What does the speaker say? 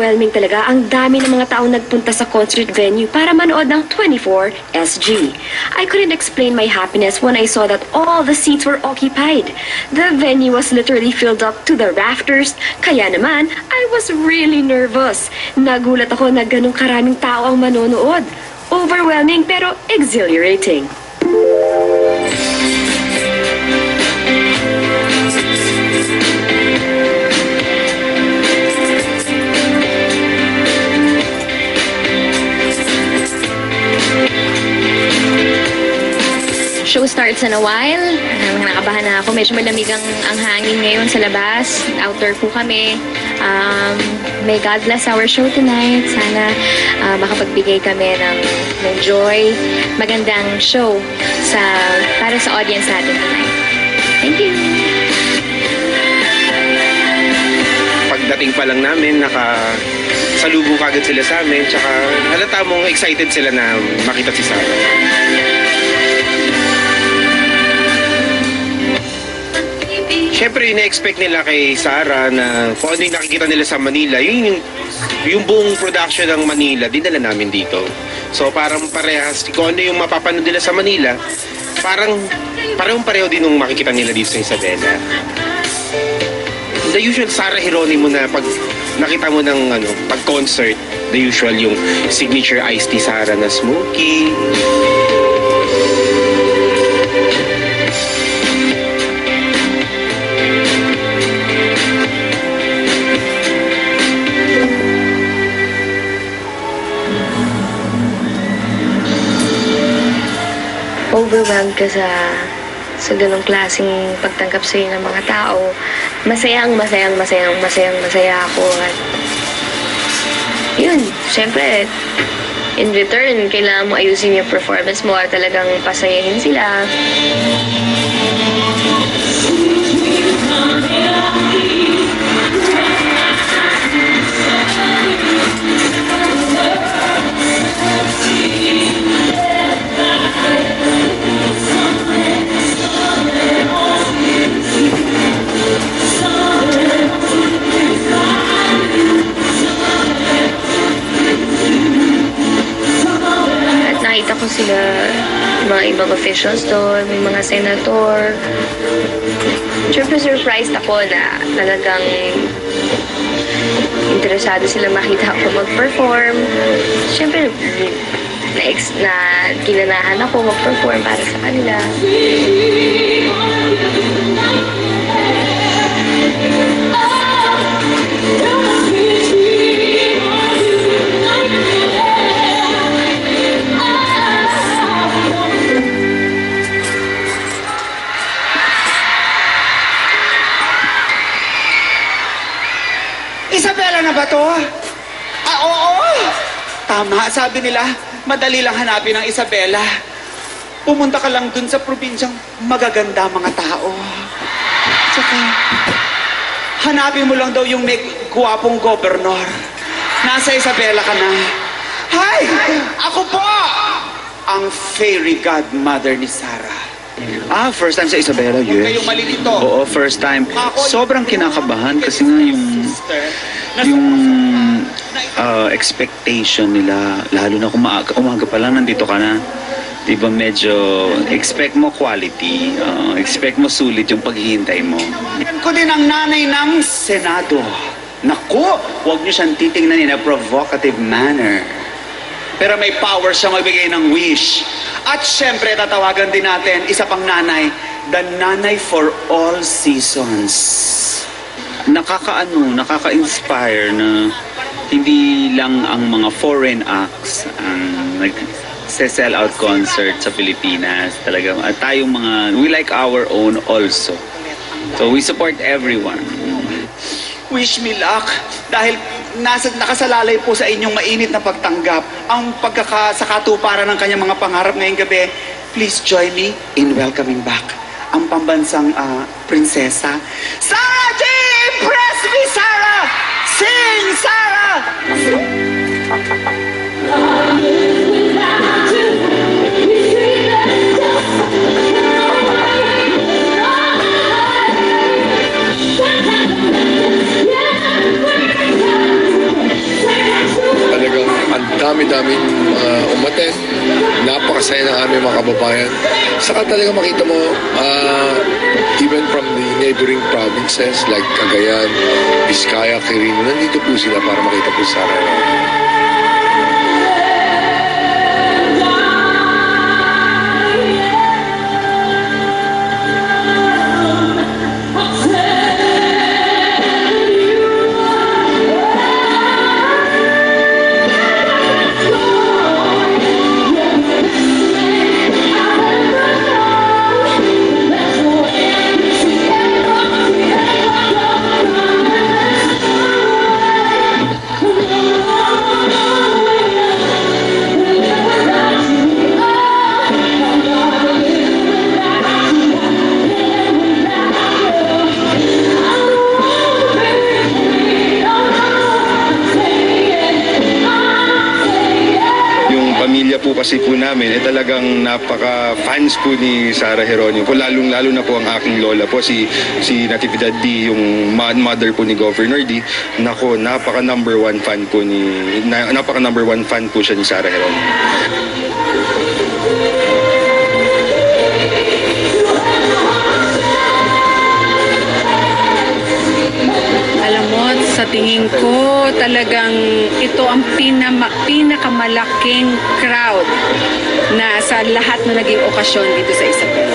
overwhelming talaga. Ang dami ng mga taong nagpunta sa concert venue para manood ng 24 SG. I couldn't explain my happiness when I saw that all the seats were occupied. The venue was literally filled up to the rafters. Kaya naman, I was really nervous. Nagulat ako na ganong karaming tao ang manonood. Overwhelming pero exhilarating. Show starts in a while. Nakabahan na ako. Medyo malamig ang hangin ngayon sa labas. Outdoor po kami. May God bless our show tonight. Sana makapagbigay kami ng joy. Magandang show para sa audience natin tonight. Thank you. Pagdating pa lang namin, nakasalubong kagad sila sa amin. Tsaka halata mong excited sila na makita si Sarah. Siyempre, ina-expect nila kay Sarah na kung ano yung nakikita nila sa Manila, yung buong production ng Manila, dinala namin dito. So parang parehas, kung ano yung mapapanood nila sa Manila, parang pareho din yung makikita nila dito sa Isabela. The usual Sarah Geronimo na pag nakita mo ng pag-concert, the usual yung signature iced tea Sarah na smoky. Overwhelmed ka sa ganong klaseng pagtanggap sa'yo ng mga tao. Masaya ako. At yun, syempre, in return, kailangan mo ayusin yung performance mo at talagang pasayahin sila. Nakita ko sila, mga ibang officials doon, may mga senator. Siyempre surprised ako na talagang interesado sila makita ako mag-perform. Siyempre, na kinanahan ako mag-perform para sa kanila. Isabela na ba to? Oo! Tama, sabi nila, madali lang hanapin ang Isabela. Pumunta ka lang dun sa probinsyang magaganda mga tao. Tsaka, hanapin mo lang daw yung may guwapong gobernador. Nasa Isabela ka na. Hi! Ako po! Ang fairy godmother ni Sarah. First time sa Isabela, yes. Huwag kayong malilito. Oo, first time. Sobrang kinakabahan kasi nga yung expectation nila, lalo na kung umaga pa lang nandito ka na. Diba medyo expect mo quality, expect mo sulit yung paghihintay mo. Yan ko din ang nanay ng Senado. Naku, huwag niyo siyang titingnan in a provocative manner. Pero may power siya magbigay ng wish. At syempre, tatawagan din natin, isa pang nanay, the nanay for all seasons. Nakaka-inspire na hindi lang ang mga foreign acts ang nag-sell out concert sa Pilipinas. Talaga, at tayong mga, we like our own also. So we support everyone. Wish me luck. Dahil nakasalalay po sa inyong mainit na pagtanggap ang pagkakasakatuparan ng kanyang mga pangarap ngayong gabi. Please join me in welcoming back ang pambansang prinsesa, Sarah J. Impress me, Sarah! Sing, Sarah! kababayan. Saka talaga makita mo, even from the neighboring provinces like Cagayan, Vizcaya, Quirino, nandito po sila para makita po sa Sara. Pamilya po kasi po namin, talagang napaka-fans po ni Sara Geronimo. Lalong-lalo na po ang aking lola po, si Natividad D, yung mother po ni Governor D. Nako, napaka-number one fan po siya ni Sara Geronimo. Alam mo, sa tingin ko, talagang ito ang pinakamalaking crowd na sa lahat na naging okasyon dito sa Isabela.